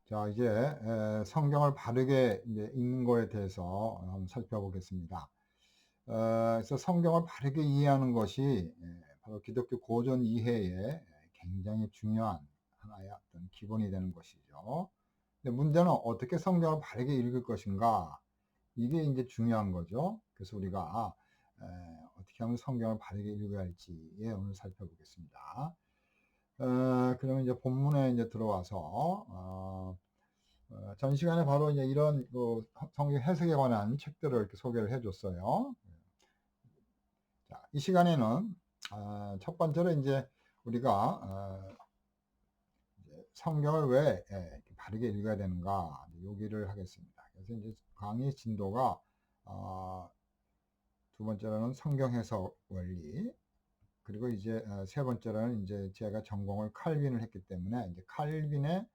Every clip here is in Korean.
자, 이제 성경을 바르게 이제 읽는 거에 대해서 한번 살펴보겠습니다. 그래서 성경을 바르게 이해하는 것이 바로 기독교 고전 이해에 굉장히 중요한 하나의 어떤 기본이 되는 것이죠. 근데 문제는 어떻게 성경을 바르게 읽을 것인가? 이게 이제 중요한 거죠. 그래서 우리가 어떻게 하면 성경을 바르게 읽어야 할지에 오늘 살펴보겠습니다. 그러면 이제 본문에 이제 들어와서 전 시간에 바로 이제 이런 그 성경 해석에 관한 책들을 이렇게 소개를 해줬어요. 자, 이 시간에는 첫 번째로 이제 우리가 이제 성경을 왜 이렇게 바르게 읽어야 되는가 요기를 하겠습니다. 그래서 이제 강의 진도가 두 번째로는 성경 해석 원리, 그리고 이제 세 번째로는 이제 제가 전공을 칼빈을 했기 때문에 이제 칼빈의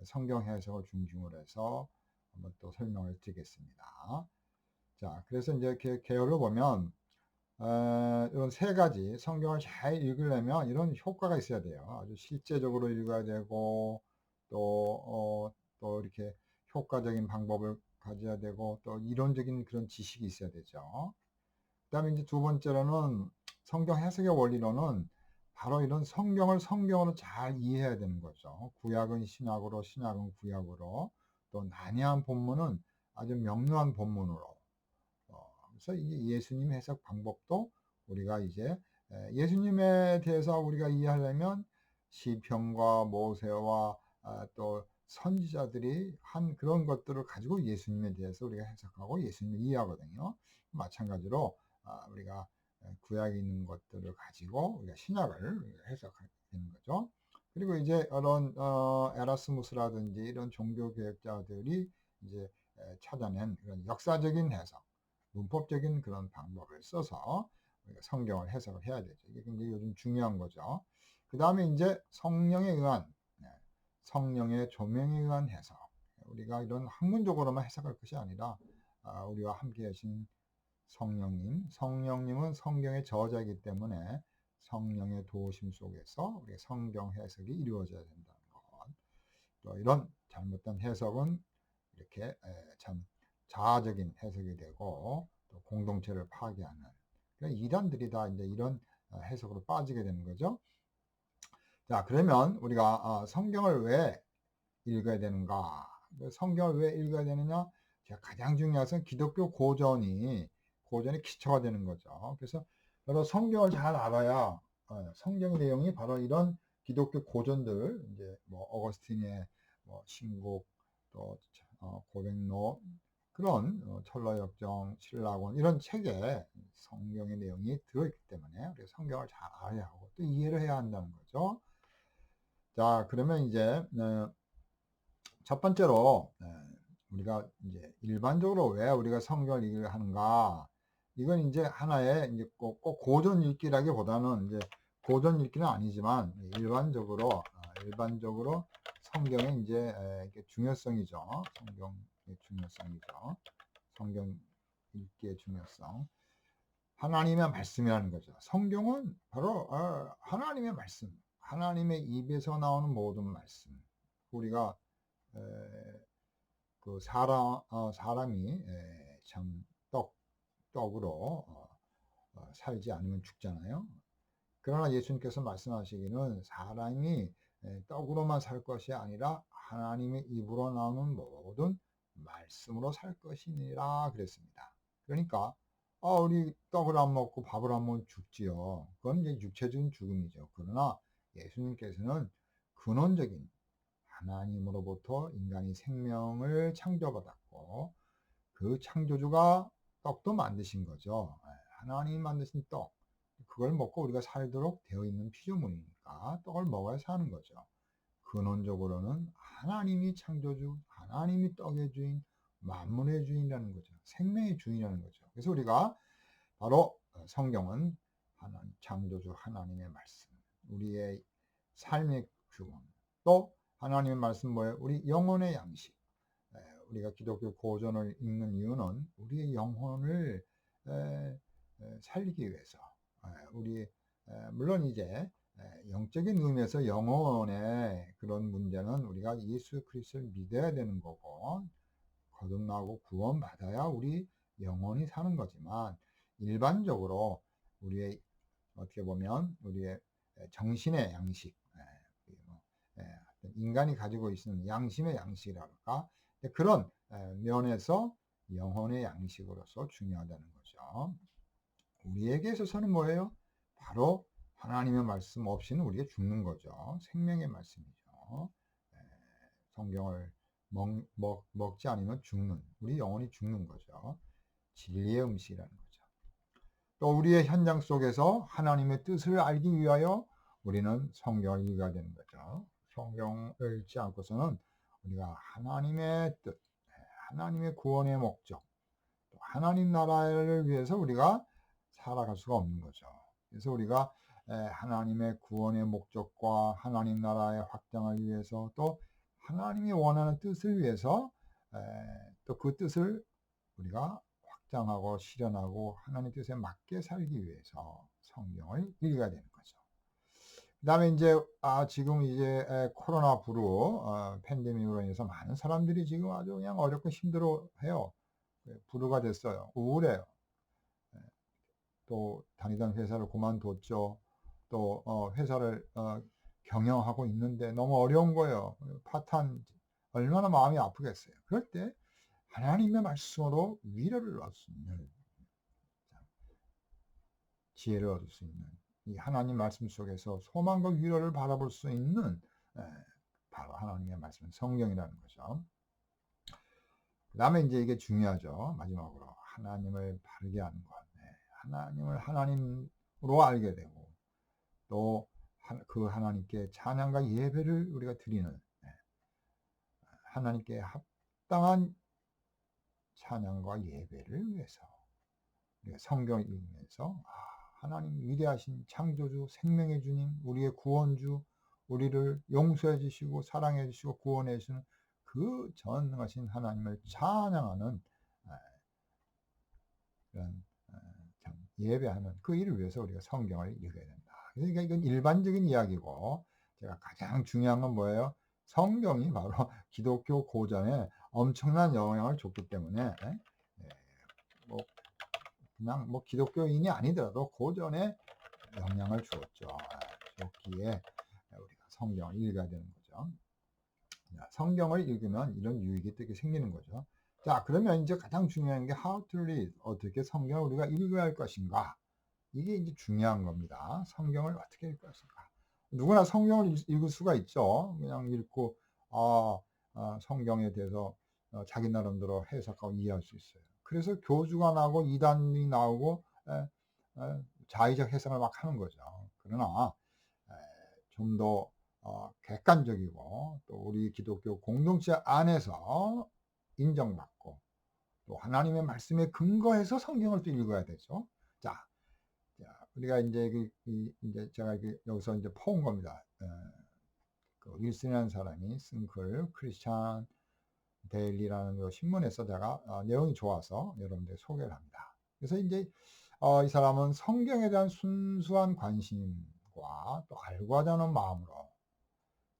성경 해석을 중심으로 해서 한번 또 설명을 드리겠습니다. 자, 그래서 이제 이렇게 계열로 보면 이런 세 가지 성경을 잘 읽으려면 이런 효과가 있어야 돼요. 아주 실제적으로 읽어야 되고 또 이렇게 효과적인 방법을 가져야 되고 또 이론적인 그런 지식이 있어야 되죠. 그다음에 이제 두 번째로는 성경 해석의 원리로는 바로 이런 성경을 성경으로 잘 이해해야 되는 거죠. 구약은 신약으로, 신약은 구약으로, 또 난해한 본문은 아주 명료한 본문으로. 그래서 이 예수님 해석 방법도 우리가 이제 예수님에 대해서 우리가 이해하려면 시편과 모세와 또 선지자들이 한 그런 것들을 가지고 예수님에 대해서 우리가 해석하고 예수님을 이해하거든요. 마찬가지로 우리가 구약에 있는 것들을 가지고 우리가 신약을 해석하게 되는 거죠. 그리고 이제 이런 에라스무스라든지 이런 종교 개혁자들이 이제 찾아낸 그런 역사적인 해석, 문법적인 그런 방법을 써서 우리가 성경을 해석을 해야 되죠. 이게 굉장히 요즘 중요한 거죠. 그 다음에 이제 성령에 의한, 성령의 조명에 의한 해석. 우리가 이런 학문적으로만 해석할 것이 아니라 우리와 함께 하신 성령님은 성경의 저자이기 때문에 성령의 도우심 속에서 우리가 성경 해석이 이루어져야 된다는 것. 또 이런 잘못된 해석은 이렇게 참 자아적인 해석이 되고 또 공동체를 파괴하는 그런 이단들이 다 이제 이런 해석으로 빠지게 되는 거죠. 자, 그러면 우리가 성경을 왜 읽어야 되는가? 성경을 왜 읽어야 되느냐? 가장 중요한 것은 기독교 고전이 기초가 되는 거죠. 그래서 바로 성경을 잘 알아야 성경 내용이 바로 이런 기독교 고전들, 이제 뭐 어거스틴의 뭐 신곡, 또 고백록, 그런 철로역정, 신라곤 이런 책에 성경의 내용이 들어있기 때문에 우리가 성경을 잘 알아야 하고 또 이해를 해야 한다는 거죠. 자, 그러면 이제 첫 번째로 우리가 이제 일반적으로 왜 우리가 성경을 읽어야 하는가? 이건 이제 하나의 이제 꼭 고전 읽기라기보다는 이제 고전 읽기는 아니지만 일반적으로 성경의 이제 중요성이죠. 성경의 중요성이죠. 성경 읽기의 중요성. 하나님의 말씀이라는 거죠. 성경은 바로 하나님의 말씀, 하나님의 입에서 나오는 모든 말씀. 우리가 그 사람이 참 떡으로 살지 않으면 죽잖아요. 그러나 예수님께서 말씀하시기는 사람이 떡으로만 살 것이 아니라 하나님의 입으로 나오는 모든 말씀으로 살 것이니라 그랬습니다. 그러니까 우리 떡을 안 먹고 밥을 안 먹으면 죽지요. 그건 이제 육체적인 죽음이죠. 그러나 예수님께서는 근원적인 하나님으로부터 인간이 생명을 창조받았고 그 창조주가 떡도 만드신 거죠. 하나님이 만드신 떡, 그걸 먹고 우리가 살도록 되어 있는 피조물이니까 떡을 먹어야 사는 거죠. 근원적으로는 하나님이 창조주, 하나님이 떡의 주인, 만물의 주인이라는 거죠. 생명의 주인이라는 거죠. 그래서 우리가 바로 성경은 하나님, 창조주 하나님의 말씀, 우리의 삶의 규범, 또 하나님의 말씀 뭐예요? 우리 영혼의 양식. 우리가 기독교 고전을 읽는 이유는 우리의 영혼을 살리기 위해서. 우리 물론 이제 영적인 의미에서 영혼의 그런 문제는 우리가 예수 그리스도를 믿어야 되는 거고 거듭나고 구원받아야 우리 영혼이 사는 거지만 일반적으로 우리의 어떻게 보면 우리의 정신의 양식, 인간이 가지고 있는 양심의 양식이라 할까 그런 면에서 영혼의 양식으로서 중요하다는 거죠. 우리에게 있어서는 뭐예요? 바로 하나님의 말씀 없이는 우리가 죽는 거죠. 생명의 말씀이죠. 성경을 먹지 않으면 죽는, 우리 영혼이 죽는 거죠. 진리의 음식이라는 거죠. 또 우리의 현장 속에서 하나님의 뜻을 알기 위하여 우리는 성경을 읽어야 되는 거죠. 성경을 읽지 않고서는 우리가 하나님의 뜻, 하나님의 구원의 목적, 또 하나님 나라를 위해서 우리가 살아갈 수가 없는 거죠. 그래서 우리가 하나님의 구원의 목적과 하나님 나라의 확장을 위해서 또 하나님이 원하는 뜻을 위해서 또 그 뜻을 우리가 확장하고 실현하고 하나님 뜻에 맞게 살기 위해서 성경을 읽어야 되는 거죠. 그 다음에 이제 지금 이제 코로나 브루 팬데믹으로 인해서 많은 사람들이 지금 아주 그냥 어렵고 힘들어해요. 불우가 됐어요. 우울해요. 또 다니던 회사를 그만뒀죠. 또 회사를 경영하고 있는데 너무 어려운 거예요. 파탄 얼마나 마음이 아프겠어요. 그럴 때 하나님의 말씀으로 위로를 얻을 수 있는 지혜를 얻을 수 있는 이 하나님 말씀 속에서 소망과 위로를 바라볼 수 있는 바로 하나님의 말씀 성경이라는 거죠. 그 다음에 이제 이게 중요하죠. 마지막으로 하나님을 바르게 하는 것. 하나님을 하나님으로 알게 되고 또 그 하나님께 찬양과 예배를 우리가 드리는 하나님께 합당한 찬양과 예배를 위해서 우리가 성경을 읽으면서 하나님 위대하신 창조주 생명의 주님 우리의 구원주 우리를 용서해 주시고 사랑해 주시고 구원해 주시는 그 전능하신 하나님을 찬양하는 그런 참 예배하는 그 일을 위해서 우리가 성경을 읽어야 된다. 그러니까 이건 일반적인 이야기고 제가 가장 중요한 건 뭐예요? 성경이 바로 기독교 고전에 엄청난 영향을 줬기 때문에 뭐 그냥 뭐 기독교인이 아니더라도 고전에 영향을 주었죠. 줬기에 우리가 성경을 읽어야 되는 거죠. 성경을 읽으면 이런 유익이 되게 생기는 거죠. 자, 그러면 이제 가장 중요한 게 how to read, 어떻게 성경을 우리가 읽어야 할 것인가. 이게 이제 중요한 겁니다. 성경을 어떻게 읽을 것인가. 누구나 성경을 읽을 수가 있죠. 그냥 읽고 성경에 대해서 자기 나름대로 해석하고 이해할 수 있어요. 그래서 교주가 나오고 이단이 나오고 자의적 해석을 막 하는 거죠. 그러나 좀 더 객관적이고 또 우리 기독교 공동체 안에서 인정받고 또 하나님의 말씀에 근거해서 성경을 또 읽어야 되죠. 자, 우리가 이제 이제 제가 여기서 이제 퍼온 겁니다. 그 윌슨이라는 사람이 쓴 글 크리스찬 데일리라는 요 신문에서 제가 내용이 좋아서 여러분들 소개를 합니다. 그래서 이제 이 사람은 성경에 대한 순수한 관심과 또 알고자 하는 마음으로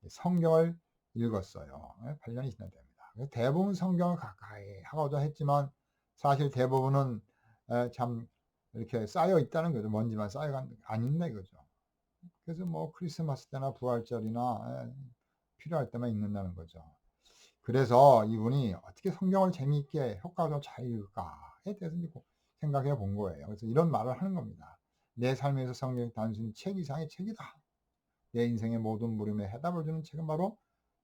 성경을 읽었어요. 8년이 지났답니다. 대부분 성경을 가까이 하고자 했지만 사실 대부분은 참 이렇게 쌓여 있다는 거죠. 먼지만 쌓여간 안 읽네 이거죠. 그래서 뭐 크리스마스 때나 부활절이나 필요할 때만 읽는다는 거죠. 그래서 이분이 어떻게 성경을 재미있게 효과적으로 잘 읽을까에 대해서 생각해 본 거예요. 그래서 이런 말을 하는 겁니다. 내 삶에서 성경이 단순히 책 이상의 책이다. 내 인생의 모든 물음에 해답을 주는 책은 바로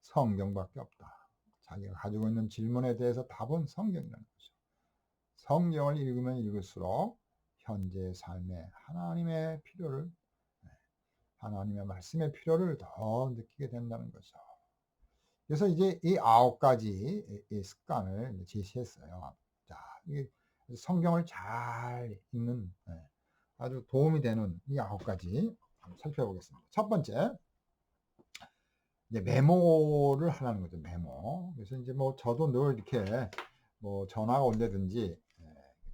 성경밖에 없다. 자기가 가지고 있는 질문에 대해서 답은 성경이라는 거죠. 성경을 읽으면 읽을수록 현재의 삶에 하나님의 필요를 하나님의 말씀의 필요를 더 느끼게 된다는 거죠. 그래서 이제 이 9가지 이 습관을 제시했어요. 자, 이게 성경을 잘 읽는 아주 도움이 되는 이 9가지 한번 살펴보겠습니다. 첫 번째, 이제 메모를 하라는 거죠. 메모. 그래서 이제 뭐 저도 늘 이렇게 뭐 전화가 온다든지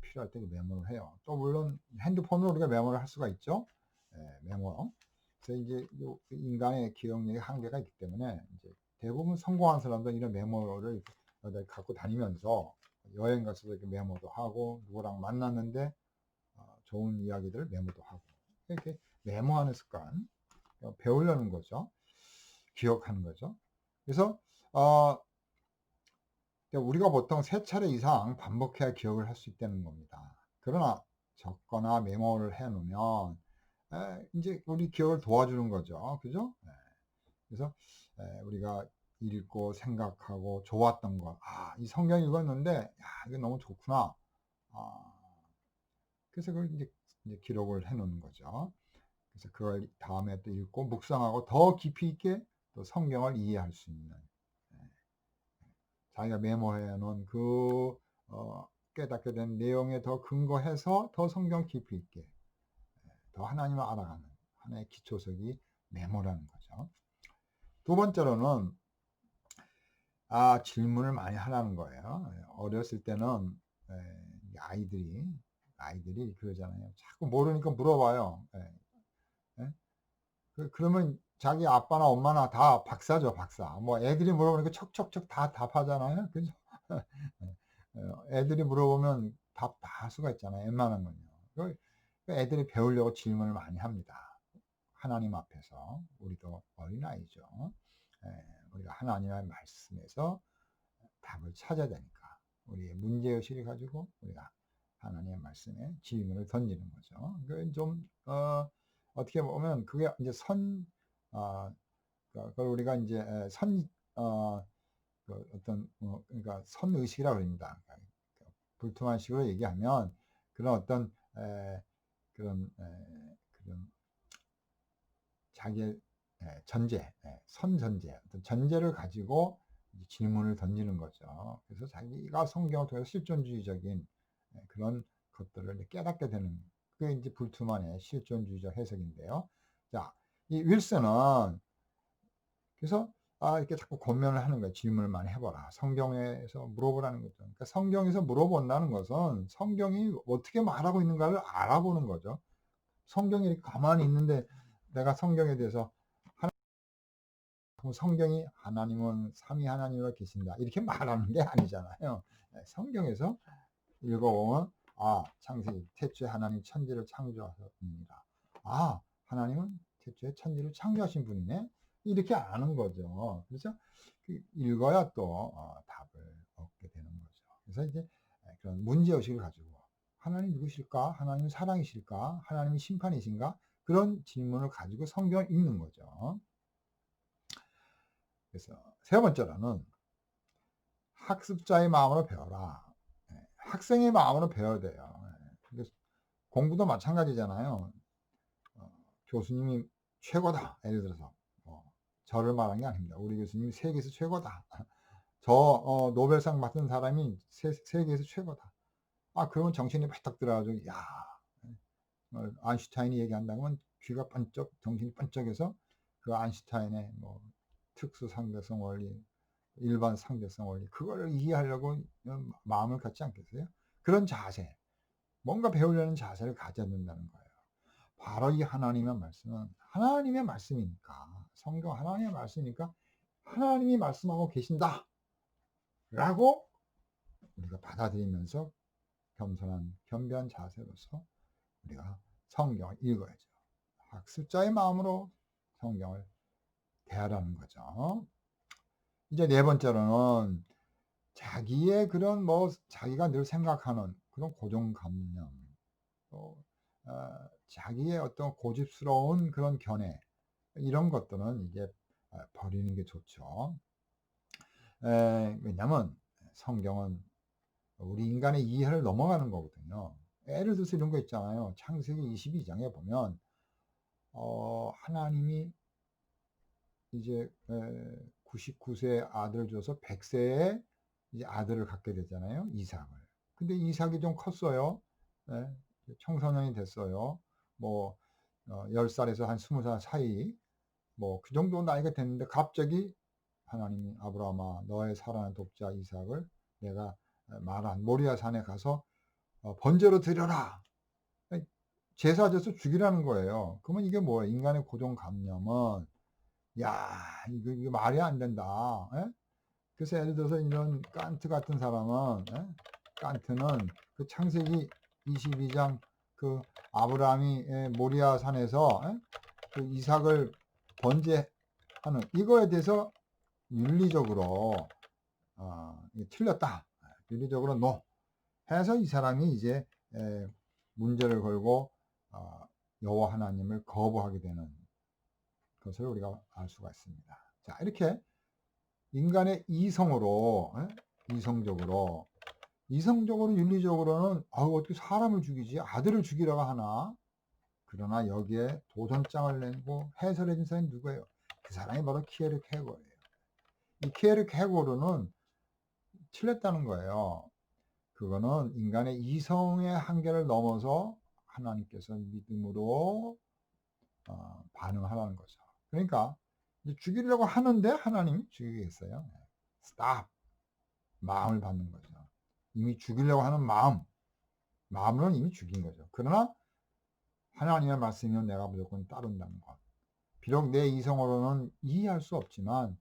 필요할 때 메모를 해요. 또 물론 핸드폰으로 우리가 메모를 할 수가 있죠. 메모. 그래서 이제 인간의 기억력에 한계가 있기 때문에 이제 대부분 성공한 사람들은 이런 메모를 갖고 다니면서 여행 가서도 이렇게 메모도 하고 누구랑 만났는데 좋은 이야기들을 메모도 하고 이렇게 메모하는 습관 배우려는 거죠. 기억하는 거죠. 그래서 우리가 보통 3차례 이상 반복해야 기억을 할 수 있다는 겁니다. 그러나 적거나 메모를 해 놓으면 이제 우리 기억을 도와주는 거죠. 그죠? 그래서 우리가 읽고 생각하고 좋았던 것, 이 성경 읽었는데, 야, 이거 너무 좋구나. 그래서 그걸 이제 기록을 해 놓는 거죠. 그래서 그걸 다음에 또 읽고 묵상하고 더 깊이 있게 또 성경을 이해할 수 있는, 자기가 메모해 놓은 그 깨닫게 된 내용에 더 근거해서 더 성경 깊이 있게 더 하나님을 알아가는 하나의 기초석이 메모라는 거죠. 두 번째로는 질문을 많이 하라는 거예요. 어렸을 때는 아이들이 그러잖아요. 자꾸 모르니까 물어봐요. 그러면 자기 아빠나 엄마나 다 박사죠, 박사. 뭐 애들이 물어보니까 척척척 다 답하잖아요. 그죠? 애들이 물어보면 답 다 할 수가 있잖아요. 웬만한 건요. 애들이 배우려고 질문을 많이 합니다. 하나님 앞에서. 우리도 어린아이죠. 우리가 하나님의 말씀에서 답을 찾아야 되니까 우리의 문제의식을 가지고 우리가 하나님의 말씀에 질문을 던지는 거죠. 좀 어떻게 보면 그게 이제 그걸 우리가 이제 어떤 그러니까 선의식이라고 합니다. 그러니까 불투만식으로 얘기하면 그런 어떤 그런 자기의 전제, 선전제, 어떤 전제를 가지고 질문을 던지는 거죠. 그래서 자기가 성경을 통해서 실존주의적인 그런 것들을 깨닫게 되는 그게 이제 불투만의 실존주의적 해석인데요. 자, 이 윌슨은 그래서 이렇게 자꾸 권면을 하는 거예요. 질문을 많이 해보라. 성경에서 물어보라는 거죠. 그러니까 성경에서 물어본다는 것은 성경이 어떻게 말하고 있는가를 알아보는 거죠. 성경이 이렇게 가만히 있는데 내가 성경에 대해서 성경이 하나님은 삼위 하나님으로 계신다 이렇게 말하는 게 아니잖아요. 성경에서 읽어보면 창세기 태초에 하나님 천지를 창조하셨습니다. 하나님은 태초에 천지를 창조하신 분이네 이렇게 아는 거죠. 그래서 읽어야 또 답을 얻게 되는 거죠. 그래서 이제 그런 문제의식을 가지고 하나님 누구실까? 하나님 사랑이실까? 하나님이 심판이신가? 그런 질문을 가지고 성경을 읽는 거죠. 그래서 세 번째로는 학습자의 마음으로 배워라. 학생의 마음으로 배워야 돼요. 공부도 마찬가지잖아요. 교수님이 최고다. 예를 들어서 저를 말한 게 아닙니다. 우리 교수님이 세계에서 최고다. 노벨상 받은 사람이 세계에서 최고다. 그러면 정신이 바짝 들어가지고 아인슈타인이 얘기한다면 귀가 번쩍 정신이 번쩍해서 그 아인슈타인의 뭐 특수 상대성 원리, 일반 상대성 원리 그걸 이해하려고 마음을 갖지 않겠어요? 그런 자세, 뭔가 배우려는 자세를 가져야 된다는 거예요. 바로 이 하나님의 말씀은 하나님의 말씀이니까 성경 하나님의 말씀이니까 하나님이 말씀하고 계신다 라고 우리가 받아들이면서 겸손한 겸비한 자세로서 우리가 성경을 읽어야죠. 학습자의 마음으로 성경을 대하라는 거죠. 이제 네 번째로는 자기의 그런 자기가 늘 생각하는 그런 고정관념, 또 자기의 어떤 고집스러운 그런 견해 이런 것들은 이제 버리는 게 좋죠. 왜냐하면 성경은 우리 인간의 이해를 넘어가는 거거든요. 예를 들어서 이런 거 있잖아요. 창세기 22장에 보면 하나님이 이제 99세 아들을 줘서 100세에 이제 아들을 갖게 되잖아요. 이삭을. 근데 이삭이 좀 컸어요. 청소년이 됐어요. 10살에서 한 20살 사이 그 정도 나이가 됐는데 갑자기 하나님이 아브라함아 너의 사랑하는 독자 이삭을 내가 말한 모리아 산에 가서 번제로 드려라. 제사 져서 죽이라는 거예요. 그러면 이게 뭐예요? 인간의 고정관념은 야 이거 말이 안 된다. 예? 그래서 예를 들어서 이런 칸트 같은 사람은 예? 칸트는 그 창세기 22장 그 아브라함이 모리아 산에서 예? 그 이삭을 번제하는 이거에 대해서 윤리적으로 틀렸다. 윤리적으로 노. 해서 이 사람이 이제 문제를 걸고 여호와 하나님을 거부하게 되는 것을 우리가 알 수가 있습니다. 자, 이렇게 인간의 이성으로 이성적으로 윤리적으로는 어떻게 사람을 죽이지? 아들을 죽이려고 하나? 그러나 여기에 도전장을 내고 해설해 준 사람이 누구예요? 그 사람이 바로 키에르 케고르예요. 이 키에르 케고르는 틀렸다는 거예요. 그거는 인간의 이성의 한계를 넘어서 하나님께서 믿음으로 반응하라는 거죠. 그러니까 이제 죽이려고 하는데 하나님이 죽이겠어요. 스탑. 마음을 받는 거죠. 이미 죽이려고 하는 마음으로는 이미 죽인 거죠. 그러나 하나님의 말씀이면 내가 무조건 따른다는 것. 비록 내 이성으로는 이해할 수 없지만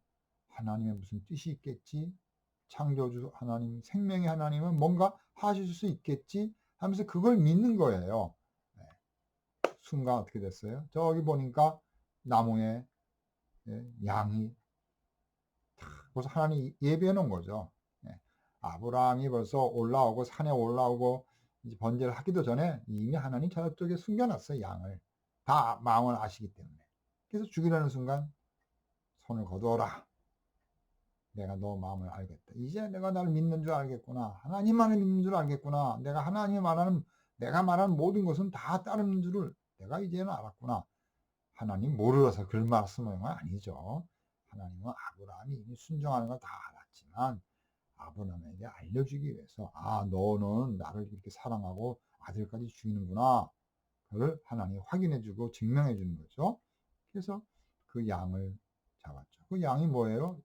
하나님의 무슨 뜻이 있겠지? 창조주 하나님, 생명의 하나님은 뭔가 하실 수 있겠지? 하면서 그걸 믿는 거예요. 순간 어떻게 됐어요? 저기 보니까 나무에 양이 벌써 하나님이 예비해 놓은 거죠. 아브라함이 벌써 올라오고 산에 올라오고 이제 번제를 하기도 전에 이미 하나님 저쪽에 숨겨놨어요. 양을. 다 마음을 아시기 때문에. 그래서 죽이려는 순간 손을 거두어라. 내가 너 마음을 알겠다. 이제 내가 나를 믿는 줄 알겠구나. 하나님만을 믿는 줄 알겠구나. 내가 내가 말하는 모든 것은 다 따르는 줄을 내가 이제는 알았구나. 하나님 모르러서 글 말씀은 아니죠. 하나님은 아브라함이 이미 순종하는 걸 다 알았지만 아브라함에게 알려주기 위해서 너는 나를 이렇게 사랑하고 아들까지 죽이는구나. 그걸 하나님이 확인해주고 증명해주는 거죠. 그래서 그 양을 잡았죠. 그 양이 뭐예요?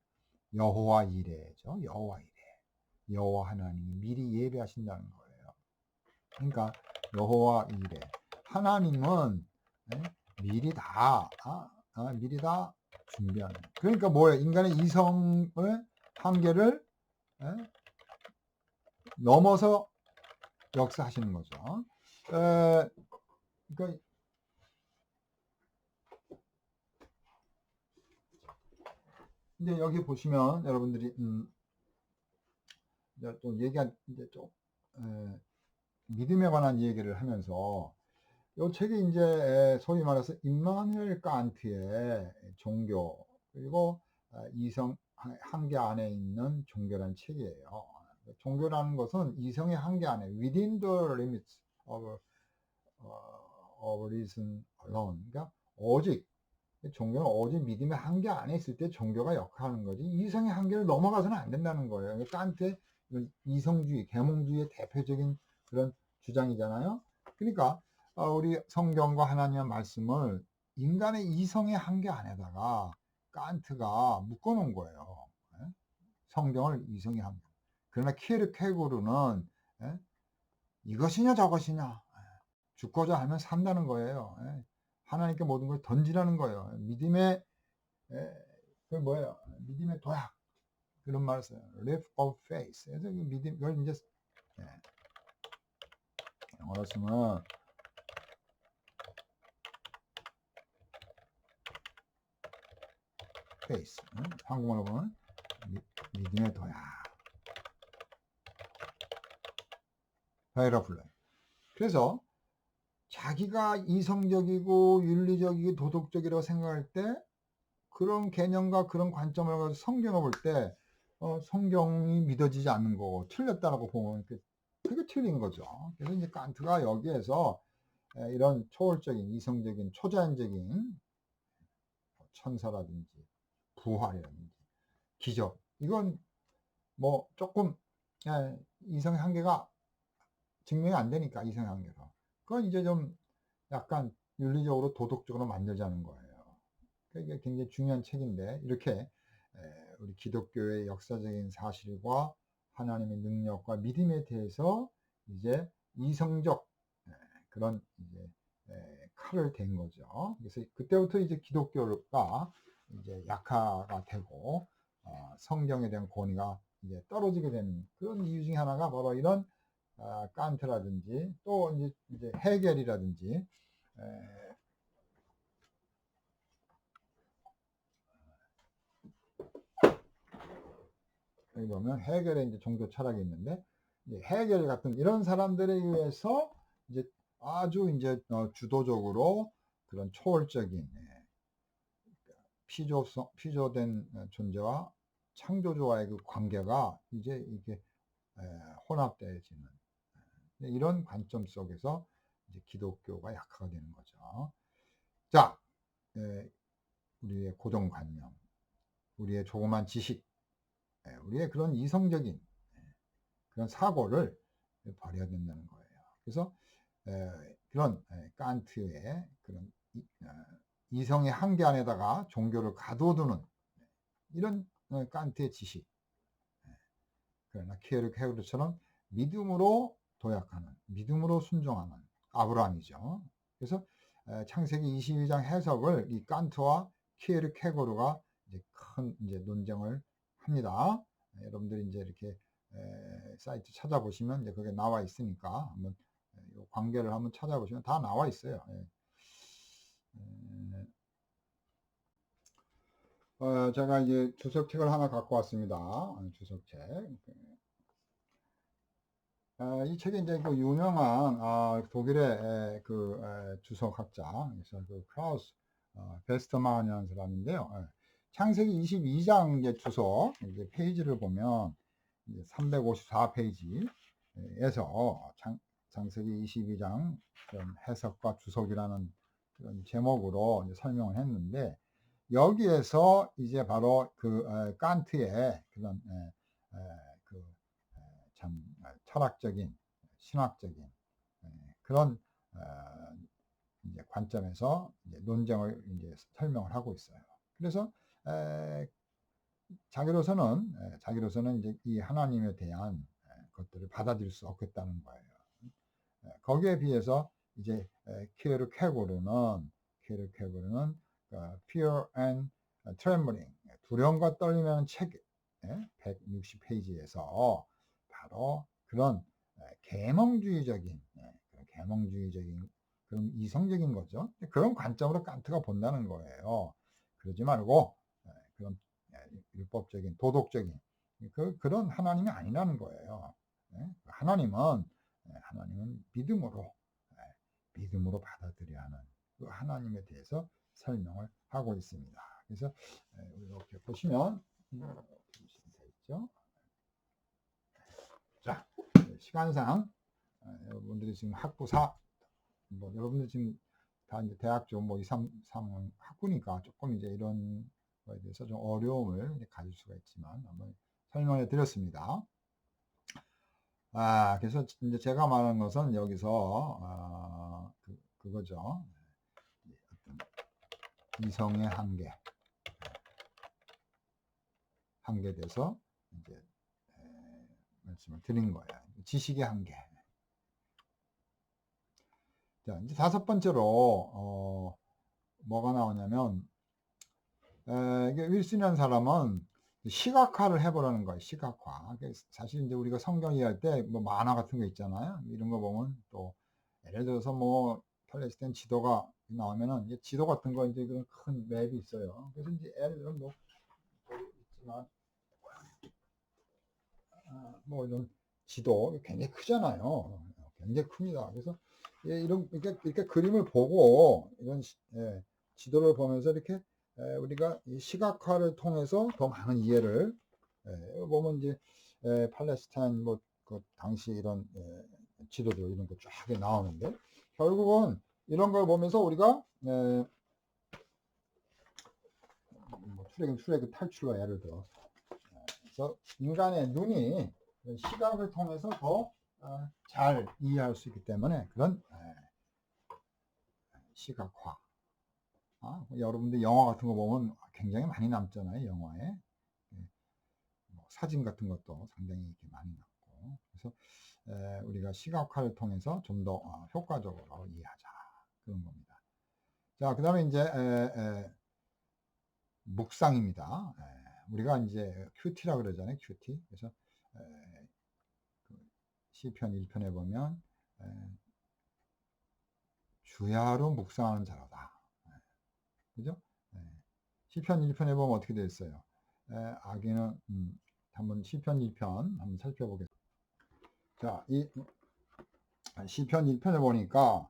여호와 이레죠. 여호와 이레. 여호와 하나님이 미리 예배하신다는 거예요. 그러니까 여호와 이레. 하나님은 미리 다 준비하는. 그러니까 뭐예요? 인간의 이성의 한계를 넘어서 역사하시는 거죠. 그러니까 이제 여기 보시면 여러분들이 이제 또 이제 좀 믿음에 관한 얘기를 하면서 이 책이 이제 소위 말해서 임마누엘 칸트의 종교 그리고 이성 한계 안에 있는 종교라는 책이에요. 종교라는 것은 이성의 한계 안에 within the limits of reason alone. 그러니까 오직 종교는 오직 믿음의 한계 안에 있을 때 종교가 역할하는 거지 이성의 한계를 넘어가서는 안 된다는 거예요. 칸트의 이성주의, 계몽주의의 대표적인 그런 주장이잖아요. 그러니까 우리 성경과 하나님의 말씀을 인간의 이성의 한계 안에다가 칸트가 묶어놓은 거예요. 성경을 이성의 한계. 그러나 키에르케고르는 이것이냐 저것이냐 죽고자 하면 산다는 거예요. 하나님께 모든 걸 던지라는 거예요. 믿음의 그 뭐예요? 믿음의 도약 그런 말을 써요. Leap of faith. 그래서 그 믿음 이걸 이제 영어로 쓰면 faith. 한국말로 보면 믿음의 도약. 도약이라고 불러요. 그래서 자기가 이성적이고 윤리적이고 도덕적이라고 생각할 때 그런 개념과 그런 관점을 가지고 성경을 볼 때 성경이 믿어지지 않는 거고 틀렸다라고 보면 그게 틀린 거죠. 그래서 이제 칸트가 여기에서 이런 초월적인 이성적인 초자연적인 천사라든지 부활이라든지 기적 이건 뭐 조금 이성의 한계가 증명이 안 되니까 이성의 한계가 그건 이제 좀 약간 윤리적으로 도덕적으로 만들자는 거예요. 이게 굉장히 중요한 책인데 이렇게 우리 기독교의 역사적인 사실과 하나님의 능력과 믿음에 대해서 이제 이성적 그런 이제 칼을 댄 거죠. 그래서 그때부터 이제 기독교가 이제 약화가 되고 성경에 대한 권위가 이제 떨어지게 되는 그런 이유 중에 하나가 바로 이런 칸트라든지 또 이제 헤겔이라든지 여기 보면 헤겔의 이제 종교 철학이 있는데 이제 헤겔 같은 이런 사람들에 의해서 이제 아주 이제 주도적으로 그런 초월적인 피조된 존재와 창조주와의 그 관계가 이제 이게 혼합되어지는 이런 관점 속에서 이제 기독교가 약화가 되는 거죠. 자, 우리의 고정관념, 우리의 조그만 지식, 우리의 그런 이성적인 그런 사고를 버려야 된다는 거예요. 그래서 그런 칸트의 그런 이성의 한계 안에다가 종교를 가둬두는 이런 칸트의 지식, 그러나 키에르케고르처럼 믿음으로 도약하는, 믿음으로 순종하는 아브라함이죠. 그래서 창세기 22장 해석을 이 칸트와 키에르케고르가 이제 큰 이제 논쟁을 합니다. 여러분들이 이제 이렇게 사이트 찾아보시면 이제 그게 나와 있으니까 한번 이 관계를 한번 찾아보시면 다 나와 있어요. 제가 이제 주석책을 하나 갖고 왔습니다. 주석책. 이 책이 이제 그 유명한 독일의 그 주석학자, 그래서 그 크라우스 베스터만이라는 사람인데요. 창세기 22장 이제 주석 이제 페이지를 보면 이제 354페이지에서 창세기 22장 해석과 주석이라는 그런 제목으로 이제 설명을 했는데 여기에서 이제 바로 그 칸트의 그런 참 철학적인 신학적인 그런 이제 관점에서 이제 논쟁을 이제 설명을 하고 있어요. 그래서 자기로서는 이제 이 하나님에 대한 것들을 받아들일 수 없겠다는 거예요. 거기에 비해서 이제 키에르케고르는 Fear and Trembling, 두려움과 떨림이라는 책 160페이지에서 바로 그런 계몽주의적인 그런 이성적인 거죠. 그런 관점으로 칸트가 본다는 거예요. 그러지 말고 그런 율법적인 도덕적인 그런 하나님이 아니라는 거예요. 하나님은 믿음으로 받아들여야 하는 그 하나님에 대해서 설명을 하고 있습니다. 그래서 이렇게 보시면 있죠. 자, 시간상 여러분들이 지금 학부4 여러분들 지금 다 이제 대학 좀 2, 3 학부니까 조금 이제 이런 거에 대해서 좀 어려움을 가질 수가 있지만 한번 설명해 드렸습니다. 그래서 이제 제가 말하는 것은 여기서 그거죠. 어떤 이성의 한계에 대해서 이제 말씀을 드린 거예요. 지식의 한계. 자, 이제 5번째로 뭐가 나오냐면 이게 윌슨이라는 사람은 시각화를 해보라는 거예요. 시각화. 사실 이제 우리가 성경 이해할 때 뭐 만화 같은 거 있잖아요. 이런 거 보면 또 예를 들어서 뭐 팔레스타인 지도가 나오면은 이제 지도 같은 거 이제 그런 큰 맵이 있어요. 그래서 이제 예를 들어 뭐 있지만 뭐 이런 지도 굉장히 크잖아요. 굉장히 큽니다. 그래서 이렇게 그림을 보고 이런 지도를 보면서 이렇게 우리가 이 시각화를 통해서 더 많은 이해를 보면 이제 팔레스타인 그 당시 이런 지도들 이런 거 쫙 나오는데 결국은 이런 걸 보면서 우리가 뭐 트랙 탈출로 예를 들어 그래서 인간의 눈이 시각을 통해서 더 잘 이해할 수 있기 때문에 그런 시각화. 여러분들 영화 같은 거 보면 굉장히 많이 남잖아요. 영화에 뭐 사진 같은 것도 상당히 이렇게 많이 남고 그래서 우리가 시각화를 통해서 좀 더 효과적으로 이해하자. 그런 겁니다. 자, 그 다음에 이제 묵상입니다. 우리가 이제 큐티라 그러잖아요. 큐티. 그래서 시편 1편에 보면 주야로 묵상하는 자로다. 그죠? 시편 1편에 보면 어떻게 되어 있어요? 악인은 한번 시편 1편 한번 살펴보겠습니다. 자, 이 시편 1편에 보니까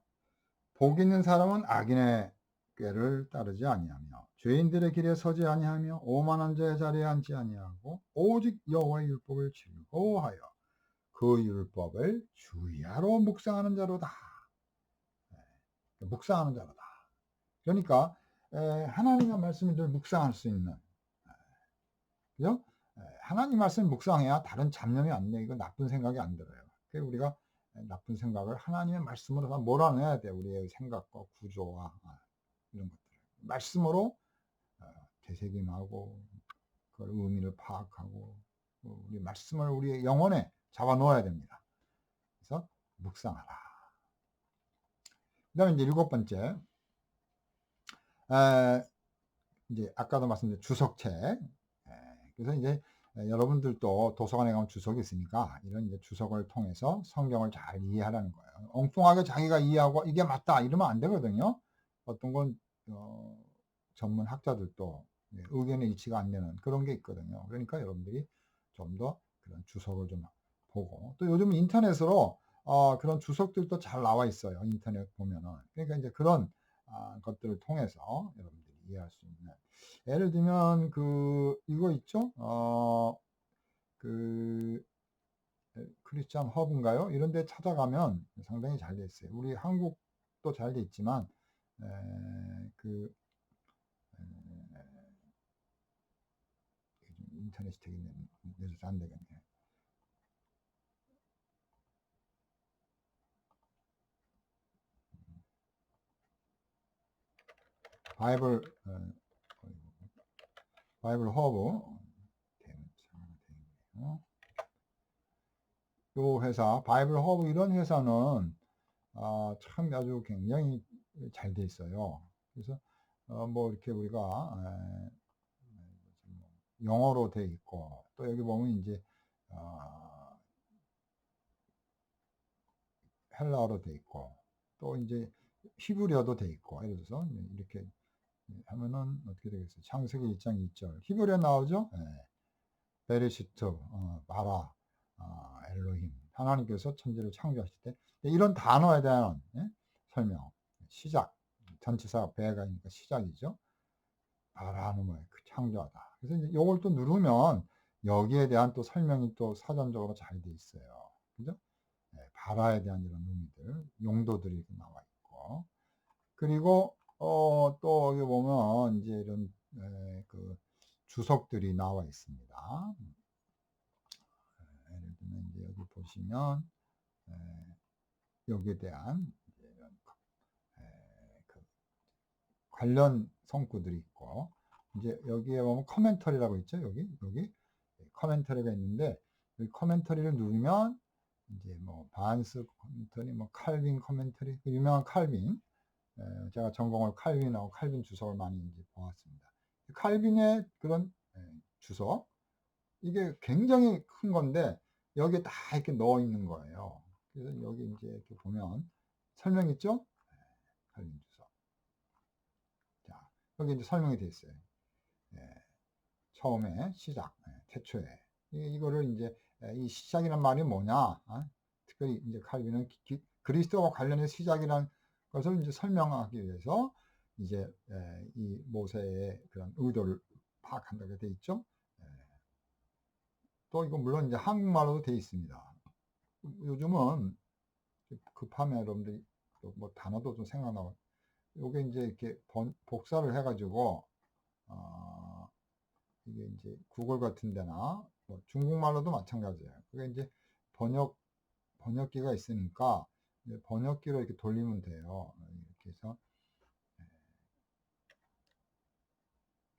복 있는 사람은 악인의 꾀를 따르지 아니하며 죄인들의 길에 서지 아니하며 오만한 자의 자리에 앉지 아니하고 오직 여호와의 율법을 즐거워하여 그 율법을 주야로 묵상하는 자로다. 묵상하는 자로다. 그러니까 하나님의 말씀을 늘 묵상할 수 있는, 그죠? 하나님 말씀을 묵상해야 다른 잡념이 안 내고 나쁜 생각이 안 들어요. 그래서 우리가 나쁜 생각을 하나님의 말씀으로 다 몰아내야 돼. 우리의 생각과 구조와 이런 것들 말씀으로 되새김하고 그 의미를 파악하고 우리 말씀을 우리의 영혼에 잡아 놓아야 됩니다. 그래서 묵상하라. 그 다음에 이제 7번째, 이제 아까도 말씀드린 주석책. 그래서 이제 여러분들도 도서관에 가면 주석이 있으니까 이런 이제 주석을 통해서 성경을 잘 이해하라는 거예요. 엉뚱하게 자기가 이해하고 이게 맞다 이러면 안 되거든요. 어떤 건 전문 학자들도 의견의 일치가 안 되는 그런 게 있거든요. 그러니까 여러분들이 좀 더 그런 주석을 좀 보고, 또 요즘 인터넷으로 그런 주석들도 잘 나와 있어요. 인터넷 보면은. 그러니까 이제 그런 것들을 통해서 여러분들이 이해할 수 있는, 예를 들면 이거 있죠? 그 크리스찬 허브인가요? 이런 데 찾아가면 상당히 잘 돼 있어요. 우리 한국도 잘 돼 있지만 인터넷이 되게 늦어서 안 되겠네요. 바이블 허브 요 회사 바이블 허브 이런 회사는 참 아주 굉장히 잘 돼 있어요. 그래서 뭐 이렇게 우리가 영어로 돼 있고, 또 여기 보면 이제 헬라어로 돼 있고, 또 이제 히브리어도 돼 있고, 예를 들어서 이렇게 하면은 어떻게 되겠어요? 창세기 1장 2절 히브리어 나오죠? 베레시트 바라 엘로힘, 하나님께서 천지를 창조하실 때 이런 단어에 대한 설명, 시작, 전치사 배가 있으니까 시작이죠. 바라는 뭐예요? 창조하다. 그래서 이제 이걸 또 누르면 여기에 대한 또 설명이 또 사전적으로 잘 돼 있어요. 그죠? 바라에 대한 이런 의미들, 용도들이 나와 있고, 그리고 또 여기 보면 이제 이런 그 주석들이 나와 있습니다. 예를 들면 이제 여기 보시면 여기에 대한 이런 그 관련 성구들이 있고, 이제 여기에 보면 커멘터리라고 있죠. 여기 커멘터리가 있는데, 이 커멘터리를 누르면 이제 뭐 바한스 커멘터리, 뭐 칼빈 커멘터리, 그 유명한 칼빈, 제가 전공을 칼빈하고 칼빈 주석을 많이 이제 보았습니다. 칼빈의 그런 주석, 이게 굉장히 큰 건데 여기에 다 이렇게 넣어 있는 거예요. 그래서 여기 이제 이렇게 보면 설명 있죠? 칼빈 주석. 자, 여기 이제 설명이 되어 있어요. 처음에 시작, 태초에. 이거를 이제 이 시작이란 말이 뭐냐? 특별히 이제 칼빈은 그리스도와 관련해서 시작이란 것을 이제 설명하기 위해서 이제 이 모세의 그런 의도를 파악한다고 되어 있죠. 또 이거 물론 이제 한국말로도 되어 있습니다. 요즘은 급하면 여러분들이 뭐 단어도 좀 생각나고, 요게 이제 이렇게 복사를 해가지고 이게 이제 구글 같은 데나 뭐 중국말로도 마찬가지예요. 그게 이제 번역기가 있으니까 번역기로 이렇게 돌리면 돼요. 이렇게 해서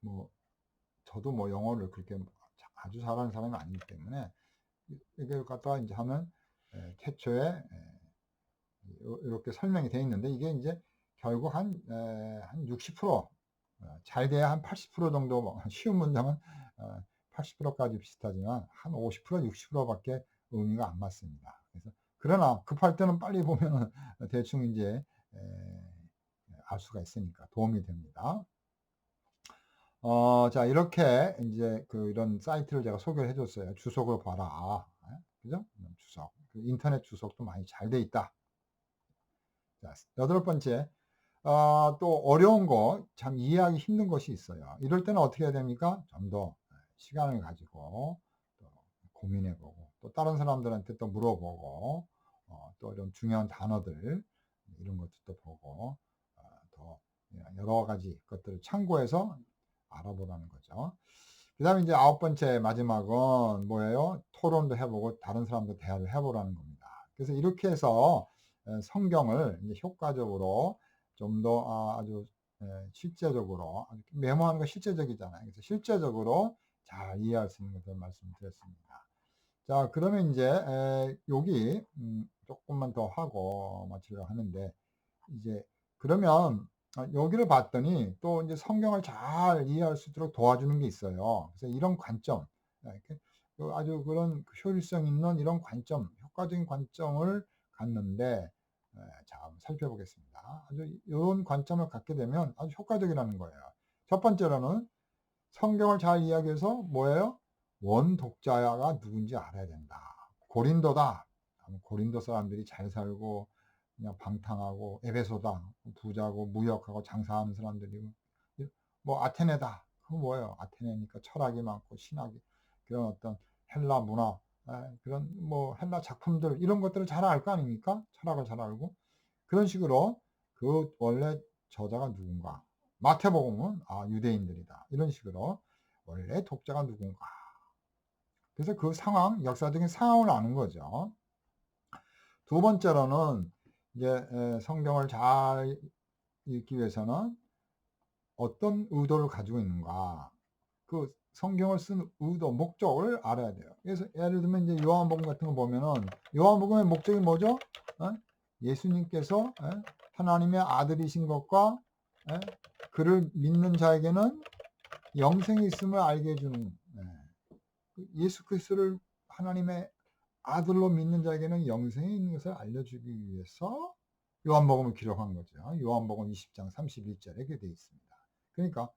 뭐 저도 뭐 영어를 그렇게 아주 잘하는 사람이 아니기 때문에 이걸 갖다가 이제 하면 태초에 이렇게 설명이 되어 있는데, 이게 이제 결국 한 60%, 잘 돼야 한 80% 정도, 쉬운 문장은 80%까지 비슷하지만 한 50%, 60%밖에 의미가 안 맞습니다. 그래서 그러나 급할 때는 빨리 보면 대충 이제 알 수가 있으니까 도움이 됩니다. 자, 이렇게 이제 이런 사이트를 제가 소개를 해줬어요. 주석을 봐라. 그죠? 주석. 인터넷 주석도 많이 잘 돼 있다. 자, 8번째. 또 어려운 거, 참 이해하기 힘든 것이 있어요. 이럴 때는 어떻게 해야 됩니까? 좀 더 시간을 가지고 또 고민해보고, 또 다른 사람들한테 또 물어보고, 또 이런 중요한 단어들, 이런 것도 보고, 더 여러 가지 것들을 참고해서 알아보라는 거죠. 그 다음에 이제 9번째 마지막은 뭐예요? 토론도 해보고 다른 사람도 대화를 해보라는 겁니다. 그래서 이렇게 해서 성경을 이제 효과적으로 좀 더 아주 실제적으로, 메모하는 거 실제적이잖아요. 그래서 실제적으로 잘 이해할 수 있는 것을 말씀드렸습니다. 자, 그러면 이제 여기 조금만 더 하고 마치려고 하는데, 이제 그러면 여기를 봤더니 또 이제 성경을 잘 이해할 수 있도록 도와주는 게 있어요. 그래서 이런 관점, 이렇게 아주 그런 효율성 있는 이런 관점, 효과적인 관점을 갖는데, 자, 한번 살펴보겠습니다. 아주 이런 관점을 갖게 되면 아주 효과적이라는 거예요. 첫 번째로는 성경을 잘 이해하기 위해서 뭐예요? 원 독자가 누군지 알아야 된다. 고린도다. 고린도 사람들이 잘 살고 그냥 방탕하고, 에베소다. 부자고 무역하고 장사하는 사람들이고, 뭐 아테네다. 그건 뭐예요? 아테네니까 철학이 많고 신학이, 그런 어떤 헬라 문화, 그런 뭐 헬라 작품들, 이런 것들을 잘 알 거 아닙니까? 철학을 잘 알고. 그런 식으로 그 원래 저자가 누군가, 마태복음은 유대인들이다, 이런 식으로 원래 독자가 누군가, 그래서 그 상황, 역사적인 상황을 아는 거죠. 두 번째로는 이제 성경을 잘 읽기 위해서는 어떤 의도를 가지고 있는가, 그 성경을 쓴 의도, 목적을 알아야 돼요. 그래서 예를 들면 이제 요한복음 같은 거 보면은, 요한복음의 목적이 뭐죠? 예수님께서 하나님의 아들이신 것과 그를 믿는 자에게는 영생이 있음을 알게 해주는, 예수 그리스도를 하나님의 아들로 믿는 자에게는 영생이 있는 것을 알려주기 위해서 요한복음을 기록한 거죠. 요한복음 20장 31절에 그렇게 되어 있습니다. 그러니까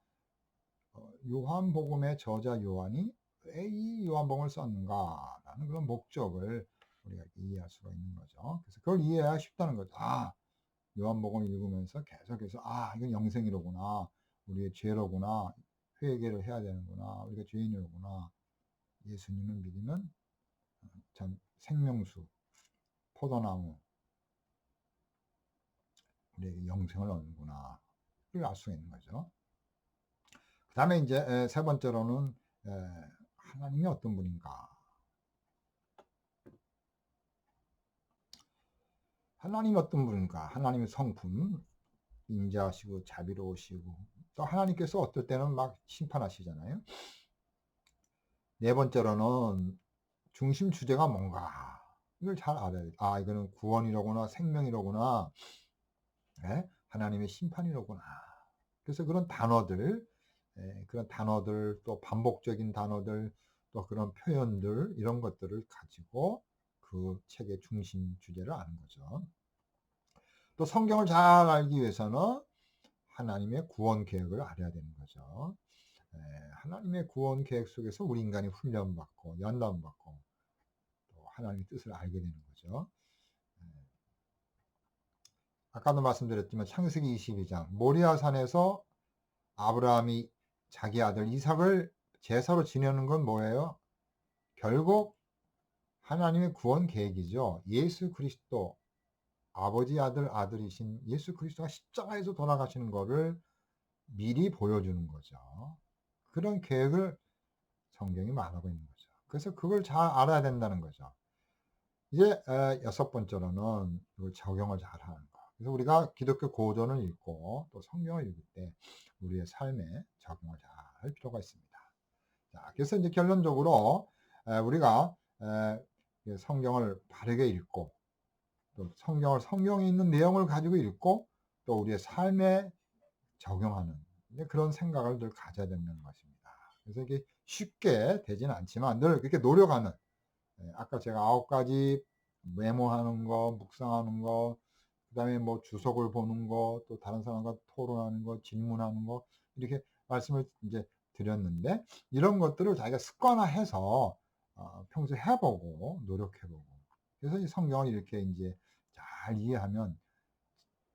요한복음의 저자 요한이 왜 이 요한복음을 썼는가라는 그런 목적을 우리가 이해할 수가 있는 거죠. 그래서 그걸 이해해야 쉽다는 거죠. 요한복음을 읽으면서 계속해서 이건 영생이로구나, 우리의 죄로구나, 회개를 해야 되는구나, 우리가 죄인이로구나, 예수님을 믿으면 참 생명수, 포도나무, 우리에게 영생을 얻는구나, 그걸 알 수가 있는 거죠. 그 다음에 이제 세 번째로는 하나님이 어떤 분인가. 하나님이 어떤 분인가. 하나님의 성품, 인자하시고 자비로우시고, 또 하나님께서 어떨 때는 막 심판하시잖아요. 네 번째로는 중심 주제가 뭔가, 이걸 잘 알아야 돼. 이거는 구원이로구나, 생명이로구나, 하나님의 심판이로구나. 그래서 그런 단어들, 또 반복적인 단어들, 또 그런 표현들, 이런 것들을 가지고 그 책의 중심 주제를 아는 거죠. 또 성경을 잘 알기 위해서는 하나님의 구원 계획을 알아야 되는 거죠. 하나님의 구원 계획 속에서 우리 인간이 훈련받고 연단받고 또 하나님의 뜻을 알게 되는 거죠. 아까도 말씀드렸지만 창세기 22장 모리아산에서 아브라함이 자기 아들 이삭을 제사로 지내는 건 뭐예요? 결국 하나님의 구원 계획이죠. 예수 그리스도, 아버지 아들이신 예수 그리스도가 십자가에서 돌아가시는 거를 미리 보여주는 거죠. 그런 계획을 성경이 말하고 있는 거죠. 그래서 그걸 잘 알아야 된다는 거죠. 이제 여섯 번째로는 이걸 적용을 잘 하는 거. 그래서 우리가 기독교 고전을 읽고 또 성경을 읽을 때 우리의 삶에 적용을 잘 할 필요가 있습니다. 자, 그래서 이제 결론적으로 우리가 성경을 바르게 읽고, 또 성경에 있는 내용을 가지고 읽고, 또 우리의 삶에 적용하는 그런 생각을 늘 가져야 되는 것입니다. 그래서 이게 쉽게 되지는 않지만 늘 그렇게 노력하는, 아까 제가 9가지 메모하는 거, 묵상하는 거, 그다음에 뭐 주석을 보는 거, 또 다른 사람과 토론하는 거, 질문하는 거, 이렇게 말씀을 이제 드렸는데, 이런 것들을 자기가 습관화해서 평소에 해보고 노력해보고, 그래서 이 성경을 이렇게 이제 잘 이해하면,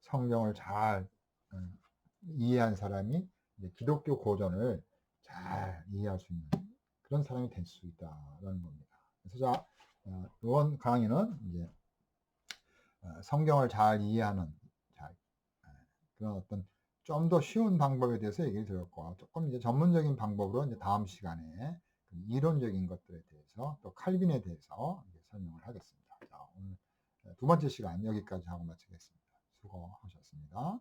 성경을 잘 이해한 사람이 이제 기독교 고전을 잘 이해할 수 있는 그런 사람이 될 수 있다라는 겁니다. 그래서 자, 이번 강의는 이제 성경을 잘 이해하는 그런 어떤 좀 더 쉬운 방법에 대해서 얘기를 드렸고, 조금 이제 전문적인 방법으로 이제 다음 시간에 이론적인 것들에 대해서 또 칼빈에 대해서 설명을 하겠습니다. 자, 오늘 두 번째 시간 여기까지 하고 마치겠습니다. 수고하셨습니다.